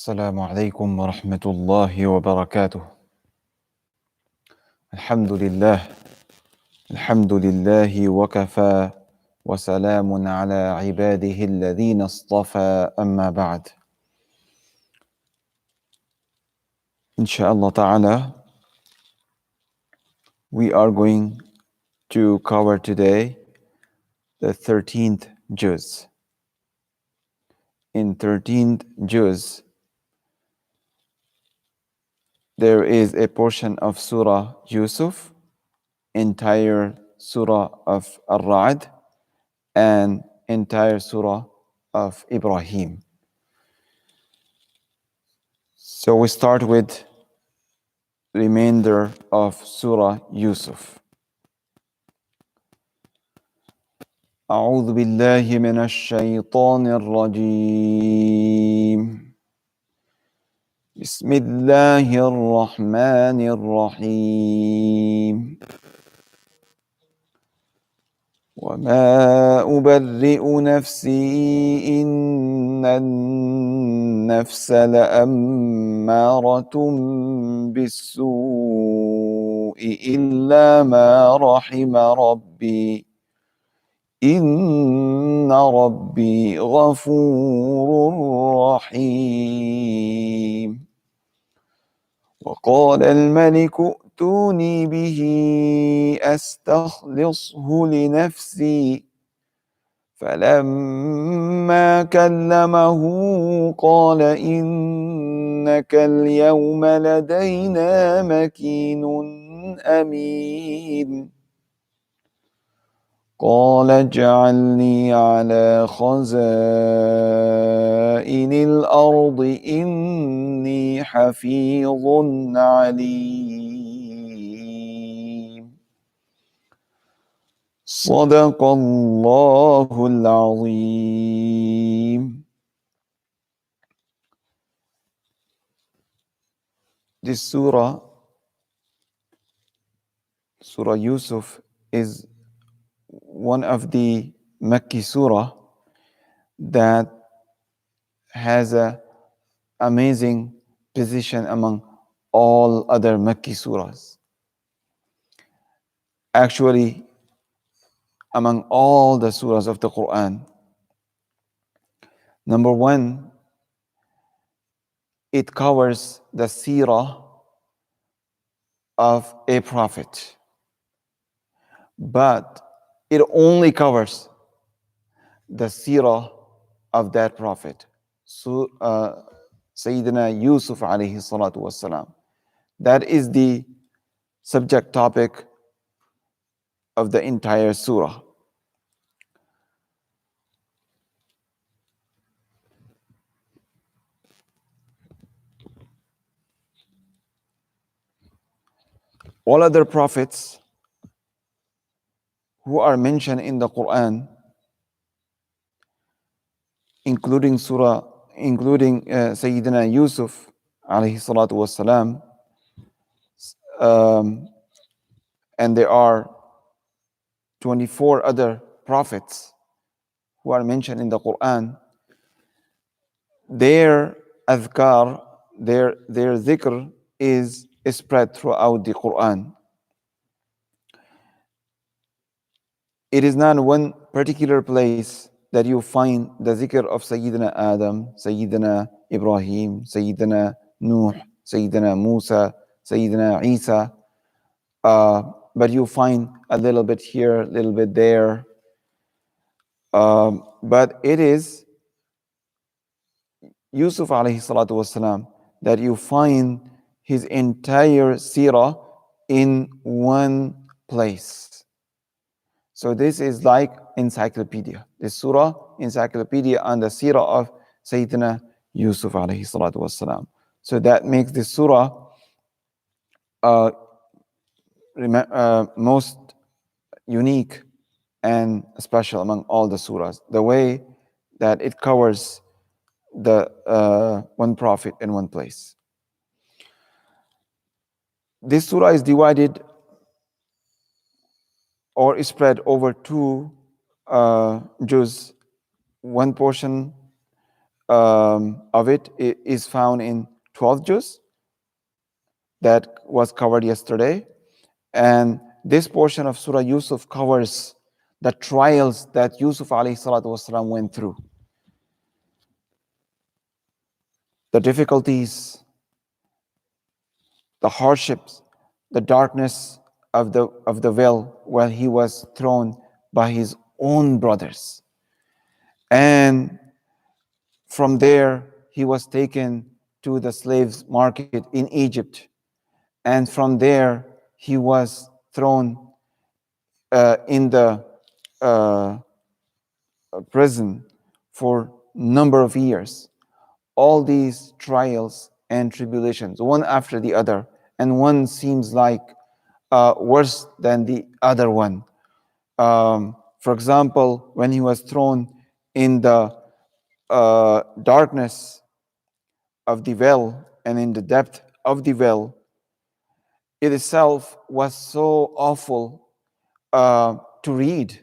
السلام عليكم ورحمة الله وبركاته. الحمد لله وكفى وسلام على عباده الذين اصطفى أما بعد. Inshallah ta'ala, we are going to cover today the 13th juz. In 13th juz, there is a portion of Surah Yusuf, entire Surah of Ar-Ra'd, and entire Surah of Ibrahim. So we start with remainder of Surah Yusuf. أعوذ بالله من الشيطان الرجيم. بسم الله الرحمن الرحيم. وما أبرئ نفسي إن النفس لأمارة بالسوء إلا ما رحم ربي إن ربي غفور رحيم. وقال الملك ائتوني به أستخلصه لنفسي فلما كلمه قال إنك اليوم لدينا مكين أمين. قال اجعلني على خزائن الأرض إني حفيظ عليم. صدق الله العظيم. This Surah Yusuf, is one of the Makki Surah that has an amazing position among all other Makki Surahs. Actually, among all the surahs of the Quran, number one, it covers the seerah of a prophet, but it only covers the seerah of that prophet, Sayyidina Yusuf alayhi salatu wassalam. That is the subject topic of the entire surah. All other prophets who are mentioned in the Quran, including Sayyidina Yusuf alayhi salatu wassalam, and there are 24 other prophets who are mentioned in the Quran. Their adhkar, their dhikr is spread throughout the Quran. It is not one particular place that you find the dhikr of Sayyidina Adam, Sayyidina Ibrahim, Sayyidina Nuh, Sayyidina Musa, Sayyidina Isa, but you find a little bit here, a little bit there. But it is Yusuf alayhi salatu wasalam that you find his entire seerah in one place. So this is like encyclopedia. This surah, encyclopedia on the seerah of Sayyidina Yusuf alayhi salatu wasalam. So that makes this surah most unique and special among all the surahs. The way that it covers the one prophet in one place. This surah is divided or is spread over two juz. One portion of it is found in 12th juz that was covered yesterday. And this portion of Surah Yusuf covers the trials that Yusuf alayhi salatu wasalam went through, the difficulties, the hardships, the darkness of the well where he was thrown by his own brothers. And from there, he was taken to the slaves market in Egypt. And from there, he was thrown in the uh, prison for number of years. All these trials and tribulations, one after the other, and one seems like worse than the other one. For example, when he was thrown in the darkness of the well and in the depth of the well, it itself was so awful to read,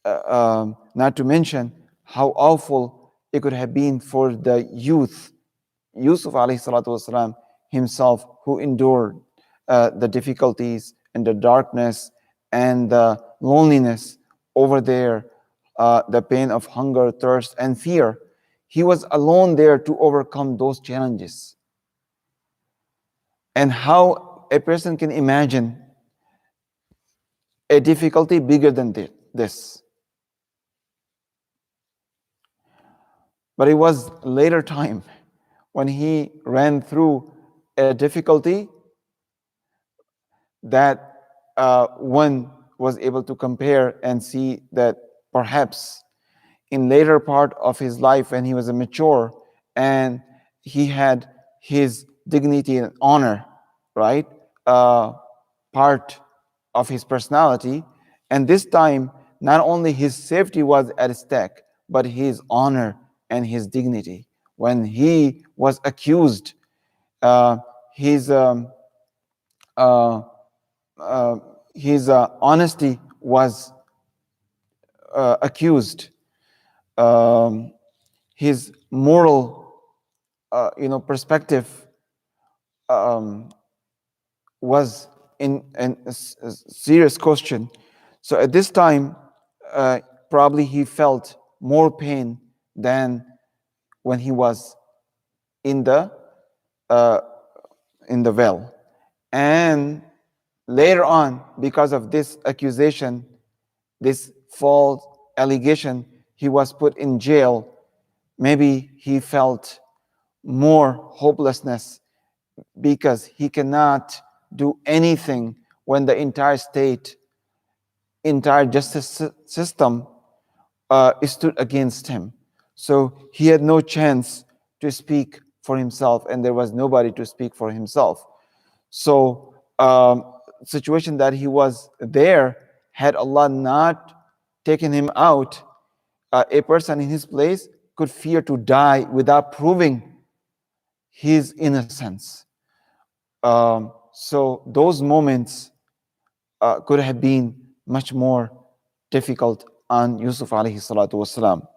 not to mention how awful it could have been for the youth, Yusuf alayhi salatu wasalam himself, who endured the difficulties and the darkness and the loneliness over there, the pain of hunger, thirst, and fear. He was alone there to overcome those challenges. And how a person can imagine a difficulty bigger than this. But it was later time when he ran through a difficulty that one was able to compare and see that perhaps in later part of his life when he was a mature and he had his dignity and honor, right, part of his personality, and this time not only his safety was at stake but his honor and his dignity. When he was accused, uh, his uh, honesty was accused. Um, his moral, perspective um, was in a serious question. So at this time, probably he felt more pain than when he was in the uh, in the well. And later on, because of this accusation, this false allegation, he was put in jail. Maybe he felt more hopelessness because he cannot do anything when the entire state, entire justice system stood against him. So he had no chance to speak for himself, and there was nobody to speak for himself. So, situation that he was there, had Allah not taken him out, a person in his place could fear to die without proving his innocence. So those moments could have been much more difficult on Yusuf alayhi salatu wasalam.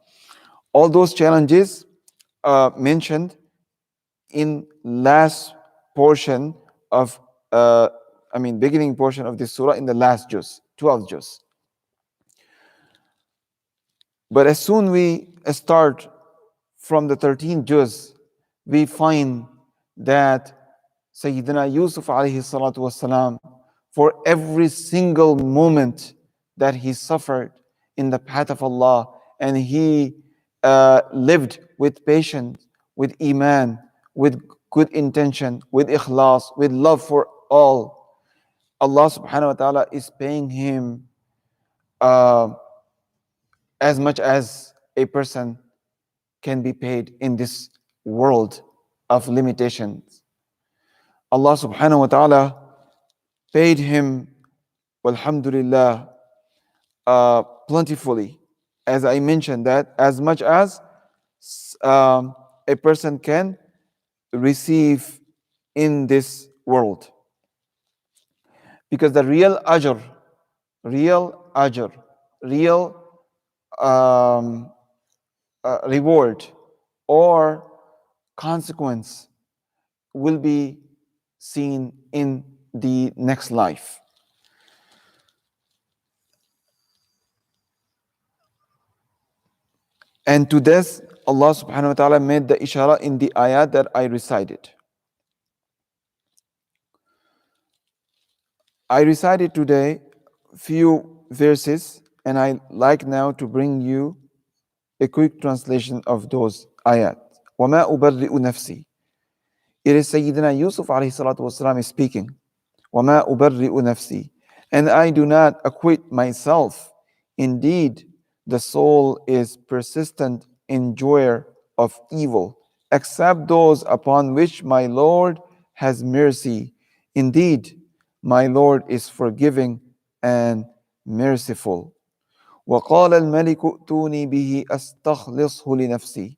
All those challenges mentioned in last portion of, beginning portion of this surah, in the last juz, 12th juz. But as soon we start from the 13th juz, we find that Sayyidina Yusuf alayhi salatu wasalam, for every single moment that he suffered in the path of Allah, and he lived with patience, with iman, with good intention, with ikhlas, with love for all, Allah subhanahu wa ta'ala is paying him uh, as much as a person can be paid in this world of limitations. Allah subhanahu wa ta'ala paid him, alhamdulillah, plentifully. As I mentioned, that as much as a person can receive in this world. Because the real ajr, real um, reward or consequence will be seen in the next life. And to this, Allah subhanahu wa ta'ala made the ishara in the ayat that I recited. I recited today few verses, and I like now to bring you a quick translation of those ayat. وَمَا أُبَرِّئُ نَفْسِي. It is Sayyidina Yusuf alayhi salatu wasalam is speaking. وَمَا أُبَرِّئُ نَفْسِي. And I do not acquit myself. Indeed, the soul is persistent enjoyer of evil, except those upon which my Lord has mercy. Indeed, my Lord is forgiving and merciful. وقال الملك ائتوني به أستخلصه لنفسي.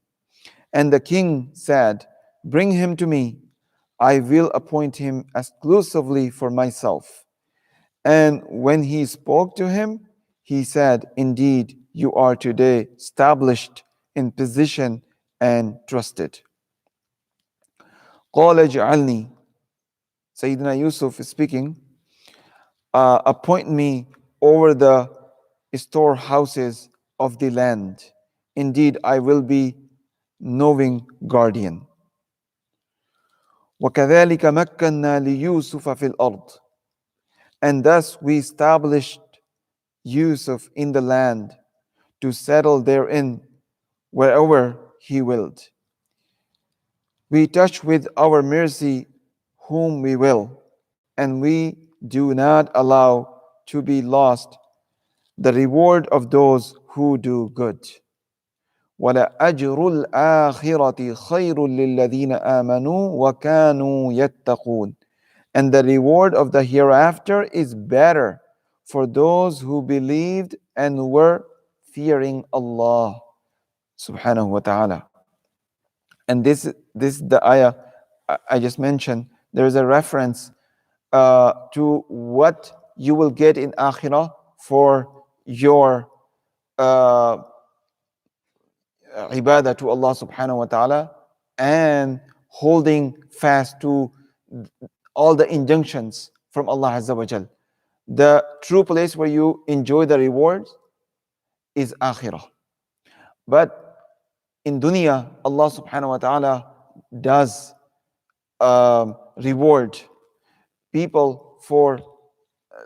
And the king said, bring him to me. I will appoint him exclusively for myself. And when he spoke to him, he said, indeed, you are today established in position and trusted. قال اجعلني. Sayyidina Yusuf is speaking, appoint me over the storehouses of the land. Indeed, I will be knowing guardian. وَكَذَلِكَ مَكَّنَّا لِيُوسُفَ فِي الْأَرْضِ. And thus we established Yusuf in the land to settle therein wherever he willed. We touch with our mercy whom we will, and we do not allow to be lost the reward of those who do good. وَلَأَجْرُ الْآخِرَةِ خَيْرٌ لِلَّذِينَ آمَنُوا وَكَانُوا يَتَّقُونَ. And the reward of the hereafter is better for those who believed and were fearing Allah subhanahu wa ta'ala. And this the ayah I just mentioned. There is a reference to what you will get in akhirah for your ibadah to Allah subhanahu wa ta'ala and holding fast to all the injunctions from Allah Azza wa Jal. The true place where you enjoy the rewards is akhirah. But in dunya, Allah subhanahu wa ta'ala does reward people for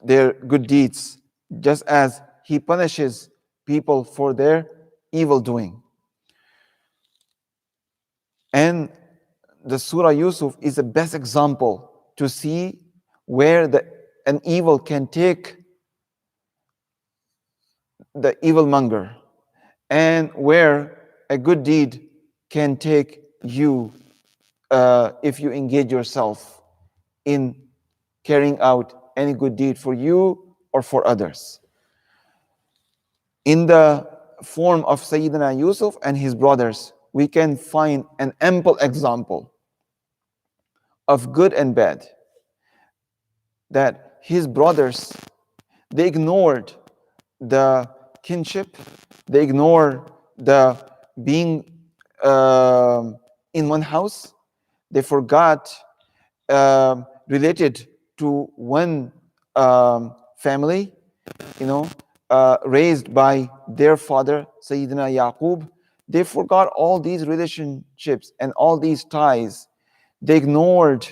their good deeds, just as He punishes people for their evil doing. And the Surah Yusuf is the best example to see where an evil can take the evilmonger and where a good deed can take you if you engage yourself in carrying out any good deed for you or for others. In the form of Sayyidina Yusuf and his brothers, we can find an ample example of good and bad. That his brothers, they ignored the kinship, they ignored the being in one house, they forgot related to one family, raised by their father, Sayyidina Yaqub. They forgot all these relationships and all these ties. They ignored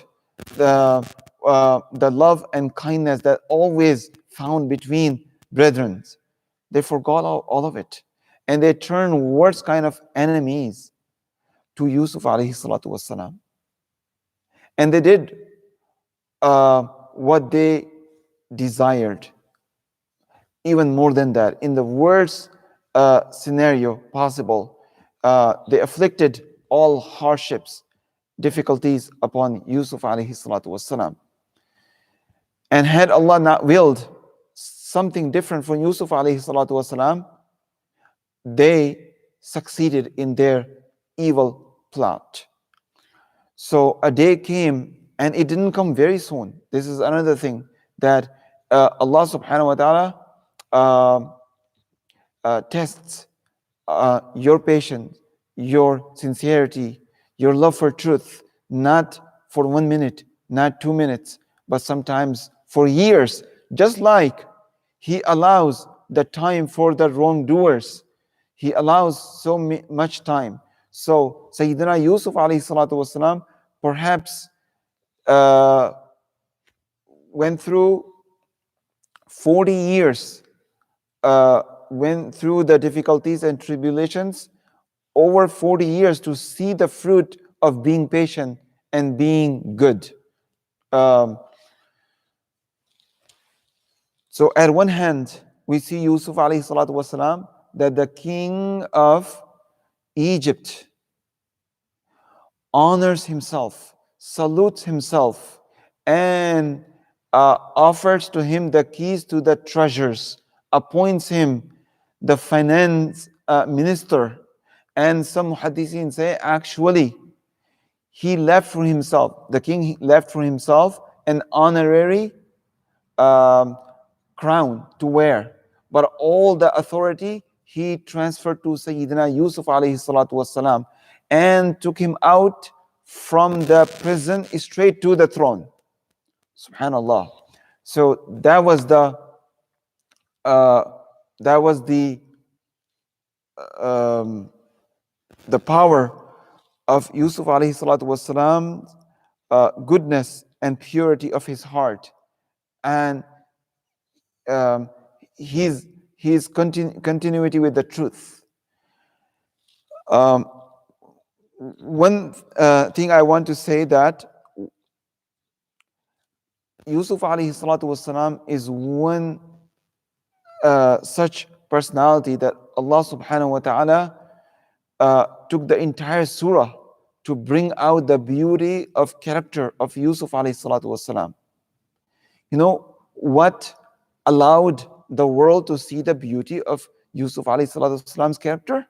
the love and kindness that always found between brethren. They forgot all of it. And they turned worst kind of enemies to Yusuf alayhi salatu wasalam. And they did what they desired. Even more than that, in the worst scenario possible, they afflicted all hardships, difficulties upon Yusuf alayhi salatu wasalam. And had Allah not willed something different from Yusuf alayhi salatu wasalam, they succeeded in their evil plot. So a day came, and it didn't come very soon. This is another thing that Allah subhanahu wa ta'ala tests your patience, your sincerity, your love for truth, not for 1 minute, not 2 minutes, but sometimes for years, just like He allows the time for the wrongdoers. He allows so much time. So Sayyidina Yusuf alayhi salatu wasalam perhaps uh, went through 40 years, went through the difficulties and tribulations over 40 years to see the fruit of being patient and being good. Um, so at one hand, we see Yusuf alayhi salatu wasalam, that the king of Egypt honors himself, salutes himself, and offers to him the keys to the treasures, appoints him the finance minister. And some muhaddithin say, actually, he left for himself, the king left for himself an honorary um, crown to wear. But all the authority he transferred to Sayyidina Yusuf alayhi salatu wasalam, and took him out from the prison straight to the throne. Subhanallah. So that was uh, um, the power of Yusuf alayhi salatu wasalam, goodness and purity of his heart, and um, his continuity with the truth. One thing I want to say, that Yusuf alayhi salatu wasalam is one such personality that Allah subhanahu wa ta'ala took the entire surah to bring out the beauty of character of Yusuf alayhi salatu wasalam. You know what allowed the world to see the beauty of Yusuf alayhi salatu wasalam's character?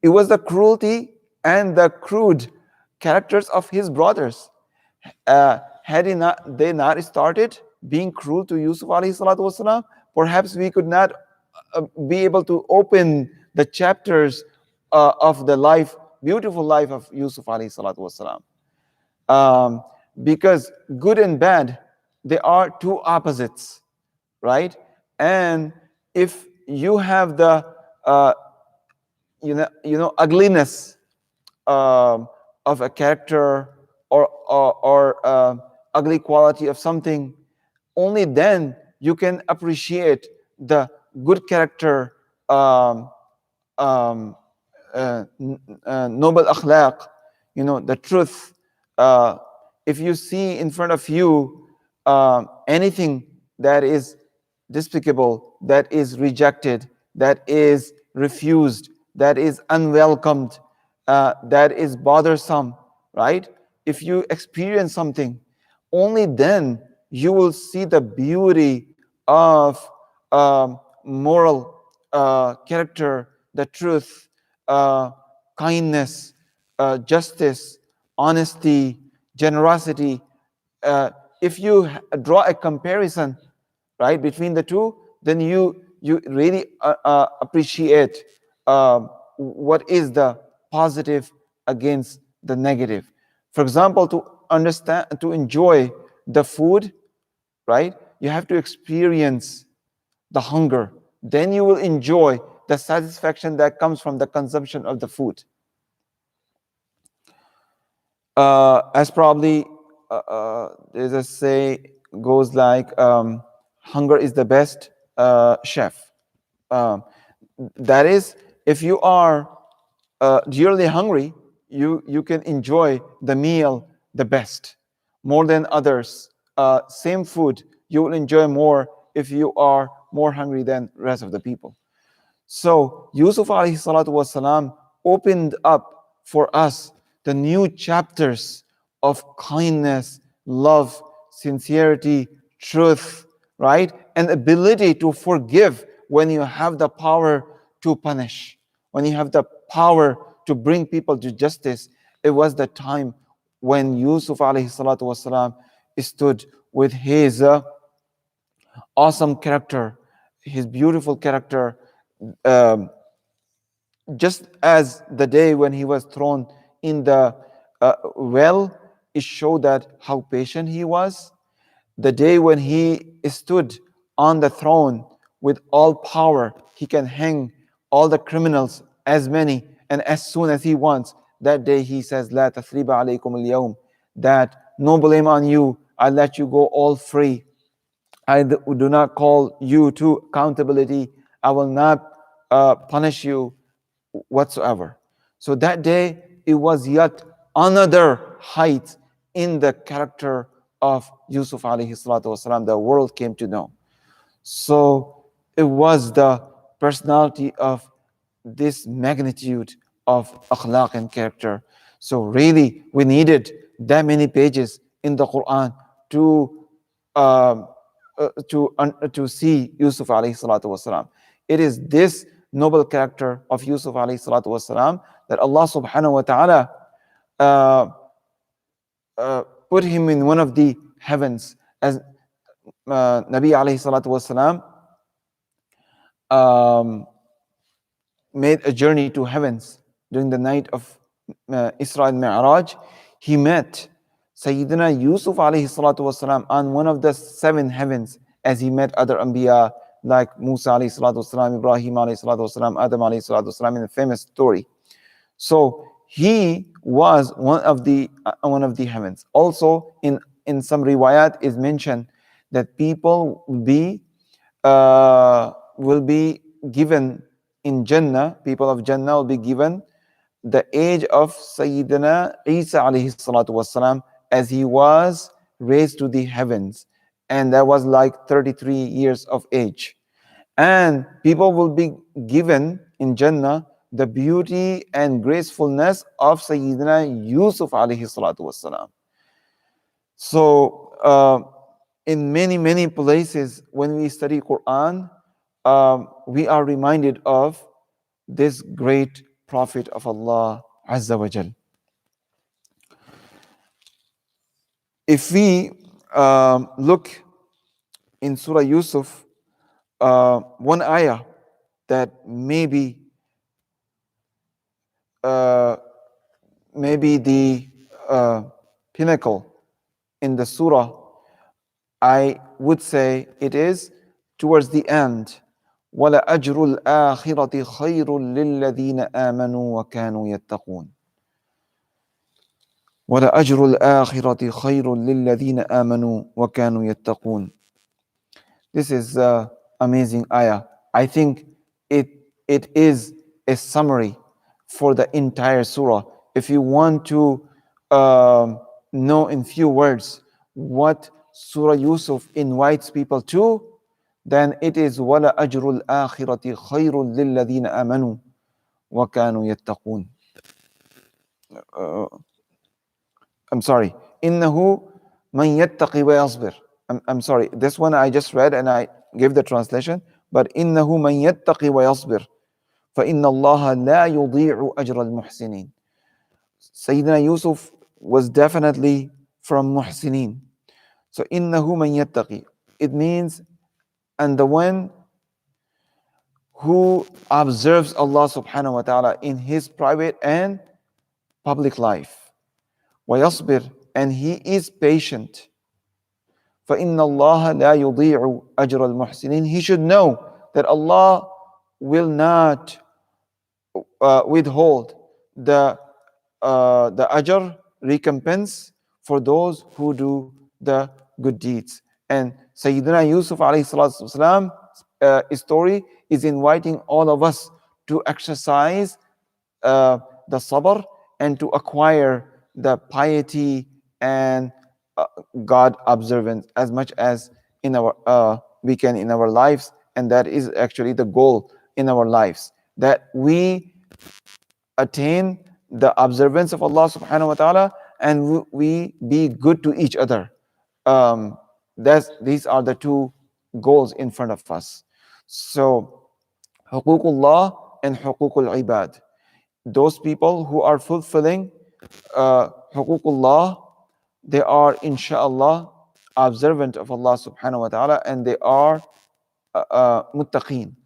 It was the cruelty and the crude characters of his brothers. Had they not started being cruel to Yusuf alayhi salatu wasalam, perhaps we could not be able to open the chapters of the life, beautiful life of Yusuf alayhi salatu wasalam. Because good and bad, they are two opposites, right? And if you have the ugliness of a character, or ugly quality of something, only then you can appreciate the good character, noble akhlaq, the truth. If you see in front of you anything that is despicable, that is rejected, that is refused, that is unwelcomed, that is bothersome, right? If you experience something, only then you will see the beauty of moral character, the truth, kindness, justice, honesty, generosity. If you draw a comparison, right, between the two, then you really appreciate what is the positive against the negative. For example, to understand, to enjoy the food, right, you have to experience the hunger. Then you will enjoy the satisfaction that comes from the consumption of the food. As probably there's a say goes like, hunger is the best chef. That is, if you are dearly hungry, you can enjoy the meal the best, more than others. Same food, you will enjoy more if you are more hungry than the rest of the people. So Yusuf alayhi salatu wasalam opened up for us the new chapters of kindness, love, sincerity, truth, right? And ability to forgive when you have the power to punish, when you have the power to bring people to justice. It was the time when Yusuf alayhi salatu wasalam stood with his awesome character, his beautiful character, um, Just as the day when he was thrown in the well, it showed that how patient he was. The day when he stood on the throne with all power, he can hang all the criminals, as many and as soon as he wants. That day he says, La tathriba alaykum al-yawm, that no blame on you, I let you go all free. I do not call you to accountability. I will not punish you whatsoever. So that day, it was yet another height in the character of Yusuf alayhi salatu wasalam, the world came to know. So it was the personality of this magnitude of akhlaq and character. So really, we needed that many pages in the Quran to to see Yusuf alayhi salatu wasalam. It is this noble character of Yusuf alayhi salatu wasalam that Allah subhanahu wa ta'ala uh, put him in one of the heavens, as Nabi alayhi salatu wasalam made a journey to heavens during the night of Isra and Mi'raj. He met Sayyidina Yusuf alayhi salatu wasalam on one of the 7 heavens, as he met other Anbiya like Musa alayhi salatu wasalam, Ibrahim alayhi salatu wasalam, Adam alayhi salatu wasalam, in the famous story. So he was one of the heavens. Also in some riwayat is mentioned that people will be given in Jannah, people of Jannah will be given the age of Sayyidina Isa alayhi salatu wasalam, as he was raised to the heavens, and that was like 33 years of age. And people will be given in Jannah the beauty and gracefulness of Sayyidina Yusuf alayhi salatu wasalam. So in many places when we study Quran, we are reminded of this great prophet of Allah Azza wa Jal. If we look in Surah Yusuf, one ayah that maybe the pinnacle in the surah, I would say it is towards the end. وَلَأَجْرُ الْآخِرَةِ خَيْرٌ لِلَّذِينَ آمَنُوا وَكَانُوا يَتَّقُونَ. وَلَأَجْرُ الْآخِرَةِ خَيْرٌ لِلَّذِينَ آمَنُوا وَكَانُوا يَتَّقُونَ. This is amazing ayah. I think it is a summary for the entire surah. If you want to know in few words what Surah Yusuf invites people to, then it is وَلَا أَجْرُ الْآخِرَةِ خَيْرٌ لِلَّذِينَ آمَنُوا وَكَانُوا يَتَّقُونَ. I'm sorry. إِنَّهُ مَنْ يَتَّقِي وَيَصْبِرْ. I'm sorry. This one I just read and I gave the translation. But إِنَّهُ مَنْ يَتَّقِي وَيَصْبِرْ فَإِنَّ اللَّهَ لَا يُضِيعُ أَجْرَ الْمُحْسِنِينَ. Sayyidina Yusuf was definitely from Muhsinin. So إِنَّهُ مَنْ يَتَّقِي, it means, and the one who observes Allah subhanahu wa ta'ala in his private and public life. وَيَصْبِرْ, and he is patient. فَإِنَّ اللَّهَ لَا يُضِيعُ أَجْرَ الْمُحْسِنِينَ. He should know that Allah will not withhold the ajr, recompense, for those who do the good deeds. And Sayyidina Yusuf alayhi salatu wasalam story is inviting all of us to exercise the sabr and to acquire the piety and God observance as much as in our we can in our lives, and that is actually the goal in our lives, that we attain the observance of Allah subhanahu wa ta'ala and we be good to each other. These are the two goals in front of us. So huququllah and huququl ibad, those people who are fulfilling huququllah, they are inshallah observant of Allah subhanahu wa ta'ala, and they are muttaqeen.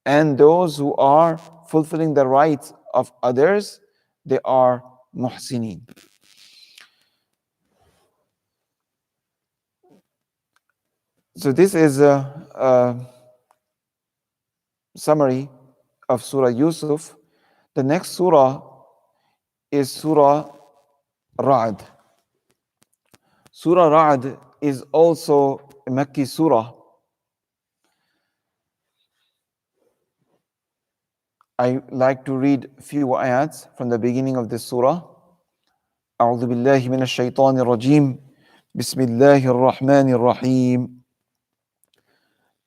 And those who are fulfilling the rights of others, they are muhsinin. So this is a summary of Surah Yusuf. The next surah is Surah Ra'd. Surah Ra'd is also a Makki surah. I like to read a few ayats from the beginning of this surah. أعوذ بالله من الشيطان الرجيم بسم الله الرحمن الرحيم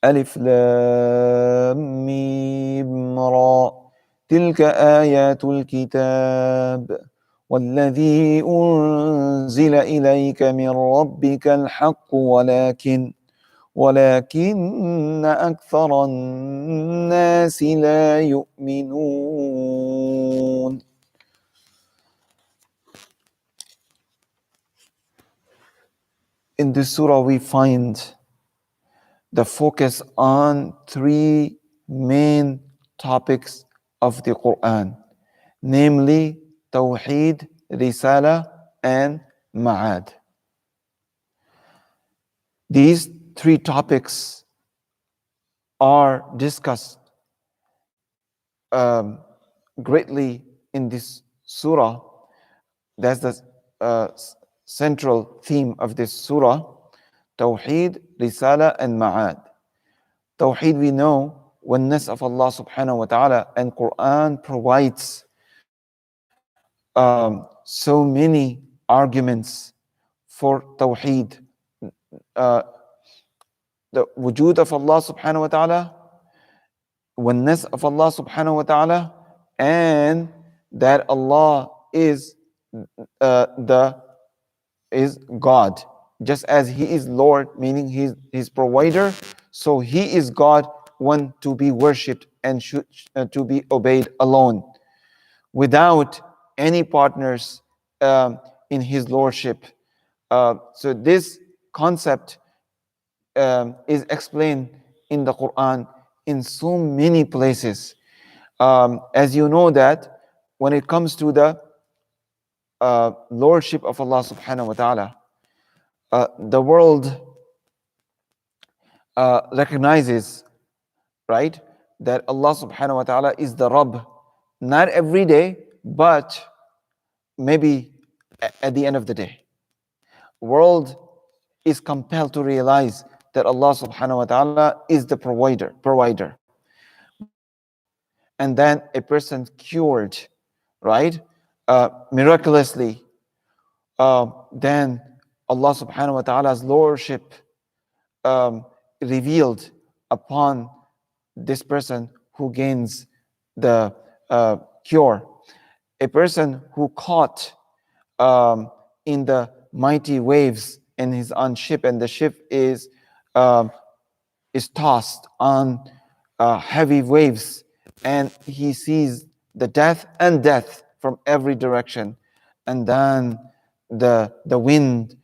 ألف لام ميم را تلك آيات الكتاب والذي أنزل إليك من ربك الحق ولكن أكثر الناس لا يؤمنون. In this surah we find the focus on three main topics of the Quran, namely Tawheed, Risala, and Ma'ad. These three topics are discussed greatly in this surah. That's the central theme of this surah: Tawheed, Risala, and Ma'ad. Tawheed, we know, oneness of Allah subhanahu wa ta'ala, and Quran provides so many arguments for Tawheed. The wujud of Allah subhanahu wa ta'ala, oneness of Allah subhanahu wa ta'ala, and that Allah is is God. Just as He is Lord, meaning He's provider, so He is God, one to be worshipped and should to be obeyed alone, without any partners in His lordship. So this concept is explained in the Quran in so many places. As you know that when it comes to the lordship of Allah subhanahu wa ta'ala, the world recognizes, right, that Allah subhanahu wa ta'ala is the Rabb, not every day, but maybe at the end of the day. World is compelled to realize that Allah subhanahu wa ta'ala is the provider. And then a person cured, right, miraculously, then Allah subhanahu wa ta'ala's lordship revealed upon this person who gains the cure. A person who caught in the mighty waves in his own ship, and the ship is tossed on heavy waves, and he sees the death from every direction, and then the wind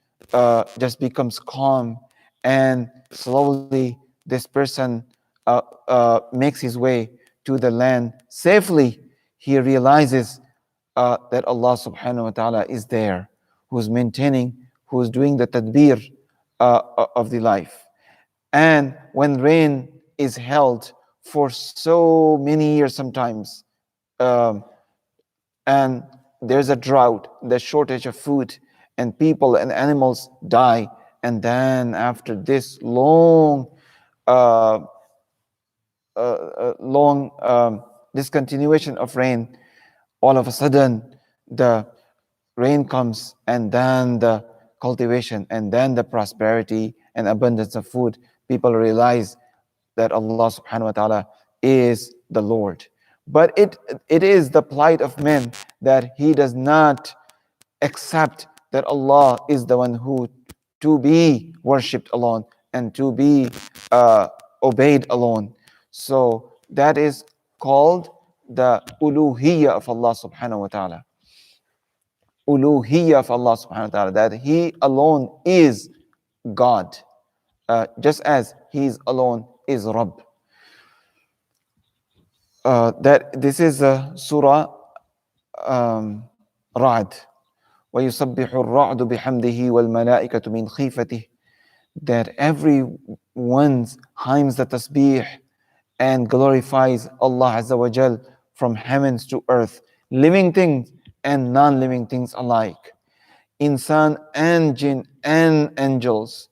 just becomes calm, and slowly this person makes his way to the land safely. He realizes that Allah subhanahu wa ta'ala is there, who's maintaining, who's doing the tadbir of the life. And when rain is held for so many years sometimes, and there's a drought, the shortage of food, and people and animals die, and then after this long discontinuation of rain, all of a sudden the rain comes, and then the cultivation, and then the prosperity and abundance of food. People realize that Allah subhanahu wa ta'ala is the Lord. But it is the plight of man that he does not accept that Allah is the one who to be worshipped alone and to be obeyed alone. So that is called the uluhiyya of Allah subhanahu wa ta'ala. Uluhiyya of Allah subhanahu wa ta'ala, that He alone is God, just as He alone is Rabb. that this is a surah Ra'd. وَيُسَبِّحُ الرَّعْدُ بِحَمْدِهِ وَالْمَلَائِكَةُ مِنْ خِيفَتِهِ, that everyone hymns the tasbih and glorifies Allah Azza wa Jal from heavens to earth, living things and non-living things alike, insan and jinn and angels.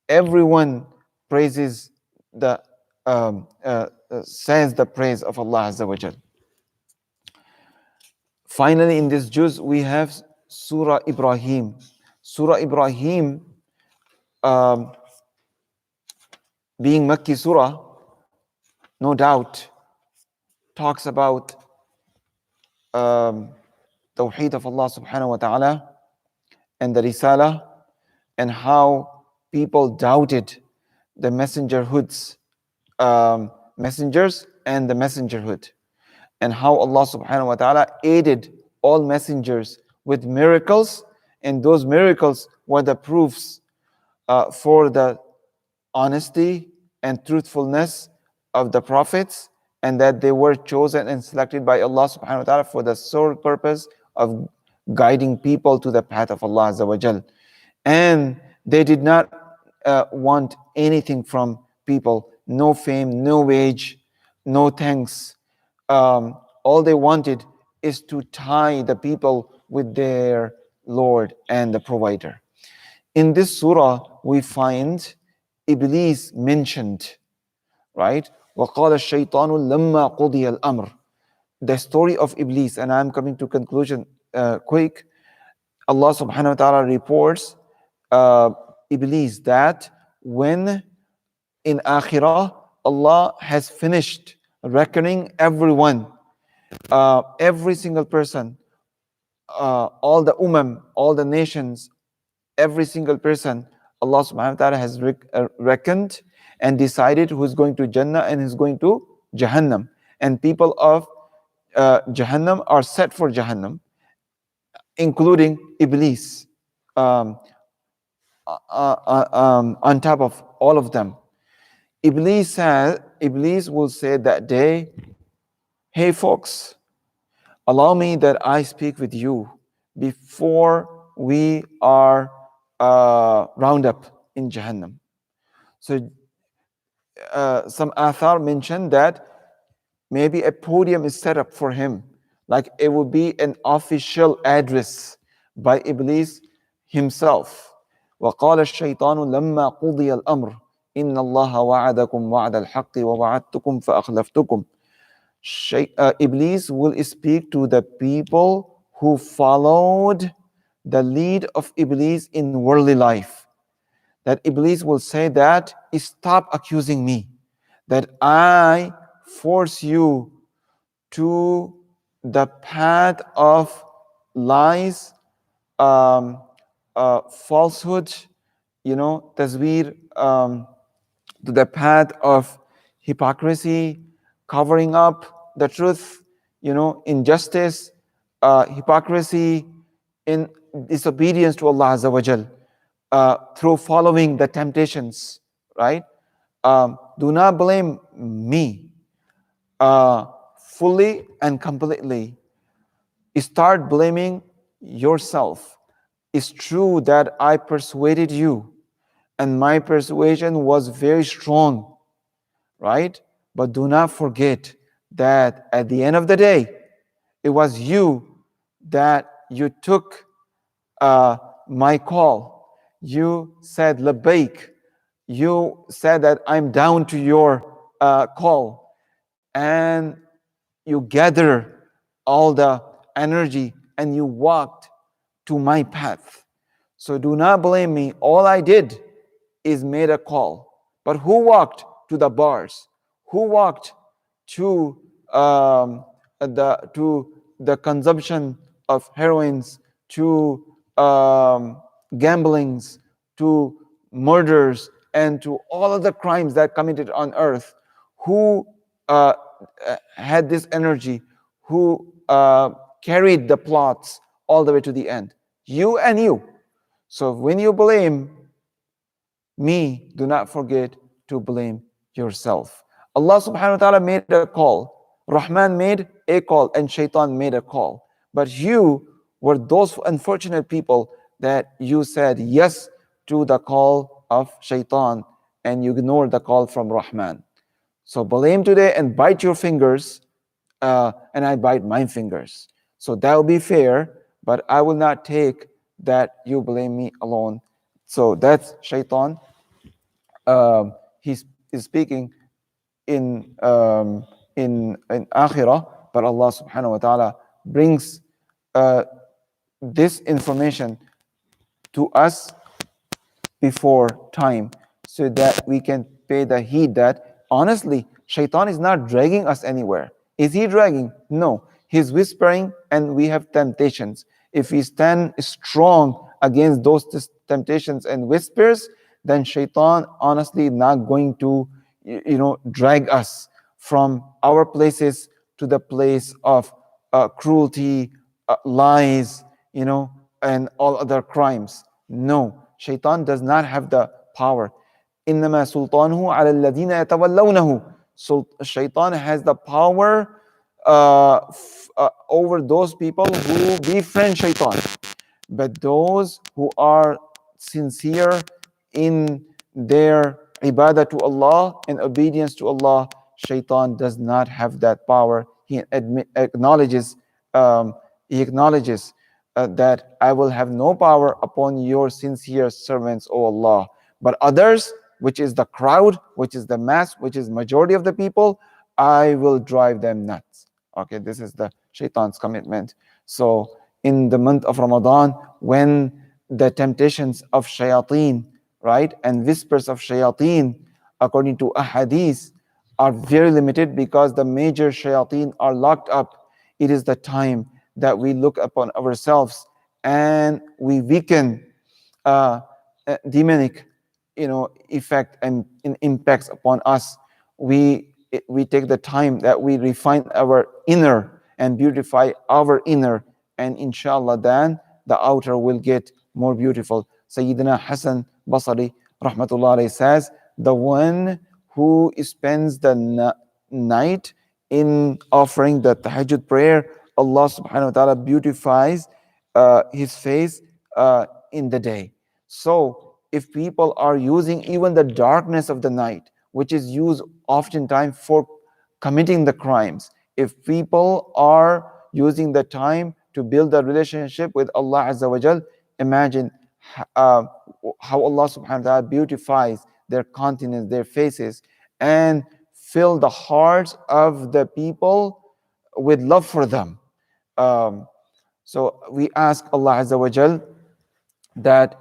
Everyone praises the says the praise of Allah Azza wa Jal. Finally, in this juz, we have Surah Ibrahim. Surah Ibrahim, um, being Makki Surah, no doubt, talks about Tawheed of Allah subhanahu wa ta'ala and the Risala, and how people doubted the messengers and the messengerhood, and how Allah subhanahu wa ta'ala aided all messengers with miracles, and those miracles were the proofs for the honesty and truthfulness of the prophets, and that they were chosen and selected by Allah subhanahu wa ta'ala for the sole purpose of guiding people to the path of Allah Azza wa Jal. And they did not want anything from people, no fame, no wage, no thanks. All they wanted is to tie the people with their Lord and the provider. In this surah, we find Iblis mentioned, right? وَقَالَ الشَّيْطَانُ لَمَّا قُضِيَ الْأَمْرِ. The story of Iblis, and I'm coming to conclusion quick. Allah subhanahu wa ta'ala reports Iblis that when in Akhirah, Allah has finished reckoning everyone, every single person, all the all the nations, every single person, Allah subhanahu wa ta'ala has reckoned and decided who's going to Jannah and who's going to Jahannam. And people of Jahannam are set for Jahannam, including Iblis, on top of all of them. Iblis will say that day, hey folks, allow me that I speak with you before we are round up in Jahannam. So some athar mention that maybe a podium is set up for him, like it would be an official address by Iblis himself. وقال الشيطان لما قضي الأمر إن الله وعدكم وعد الحق ووعدتكم فأخلفتكم. Iblis will speak to the people who followed the lead of Iblis in worldly life. That Iblis will say that, stop accusing me, that I force you to the path of lies, falsehood, tasweer, to the path of hypocrisy, covering up the truth, injustice, hypocrisy, in disobedience to Allah Azza wa Jal, through following the temptations, right? Do not blame me fully and completely. Start blaming yourself. It's true that I persuaded you, and my persuasion was very strong, right? But do not forget that at the end of the day, it was you that you took my call. You said labbaik. You said that I'm down to your call, and you gather all the energy and you walked to my path. So do not blame me. All I did is made a call. But who walked to the bars? Who walked to the consumption of heroines, to gamblings, to murders, and to all of the crimes that committed on earth? Who had this energy? Who carried the plots all the way to the end? You and you. So when you blame me, do not forget to blame yourself. Allah subhanahu wa ta'ala made a call. Rahman made a call and Shaitan made a call. But you were those unfortunate people that you said yes to the call of Shaitan and you ignored the call from Rahman. So blame today and bite your fingers, and I bite my fingers. So that will be fair, but I will not take that you blame me alone. So that's Shaitan. He is speaking in akhirah, but Allah subhanahu wa ta'ala brings uh, this information to us before time so that we can pay the heed that honestly shaitan is not dragging us anywhere. Is he dragging? No, he's whispering and we have temptations. If we stand strong against those temptations and whispers, then shaitan honestly not going to drag us from our places to the place of cruelty, lies, and all other crimes. No, shaitan does not have the power. إنما سلطانه على الذين يتولونه. So shaitan has the power over those people who befriend shaitan. But those who are sincere in their ibadah to Allah and obedience to Allah, shaitan does not have that power. Acknowledges, um, he acknowledges that I will have no power upon your sincere servants, O Allah. But others, which is the crowd, which is the mass, which is majority of the people, I will drive them nuts. Okay, this is the shaitan's commitment. So in the month of Ramadan, when the temptations of shayateen, right, and whispers of shayateen, according to ahadith, are very limited because the major shayateen are locked up, it is the time that we look upon ourselves and we weaken demonic effect and impacts upon us. We take the time that we refine our inner and beautify our inner, and inshallah then the outer will get more beautiful. Sayyidina Hassan Basri rahmatullah alayhi says, the one who spends the night in offering the tahajjud prayer, Allah subhanahu wa ta'ala beautifies his face in the day. So if people are using even the darkness of the night, which is used oftentimes for committing the crimes, if people are using the time to build a relationship with Allah Azza wa Jal, imagine uh, how Allah subhanahu wa ta'ala beautifies their countenance, their faces, and fill the hearts of the people with love for them. Um, so we ask Allah Azza wa Jal that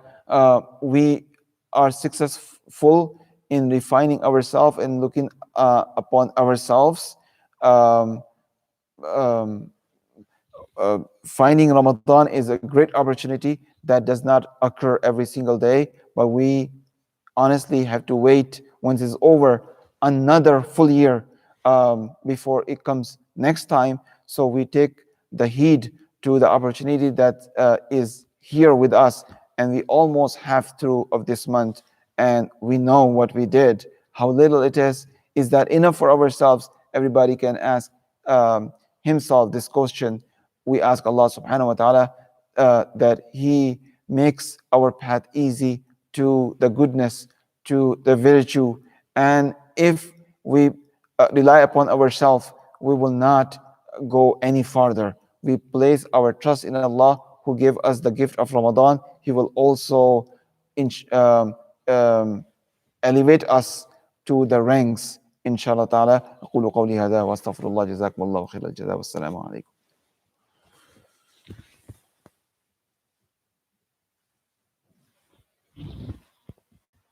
we are successful in refining ourselves and looking upon ourselves. Um, um, Finding Ramadan is a great opportunity that does not occur every single day, but we honestly have to wait once it's over another full year before it comes next time. So we take the heed to the opportunity that is here with us, and we almost have through of this month, and we know what we did, how little it is. Is that enough for ourselves? Everybody can ask himself this question. We ask Allah subhanahu wa ta'ala that He makes our path easy to the goodness, to the virtue. And if we rely upon ourselves, we will not go any farther. We place our trust in Allah who gave us the gift of Ramadan. He will also um, elevate us to the ranks. Inshallah ta'ala. أقول قولي هذا وأستغفر الله جزاكم الله خير الجزاء والسلام عليكم.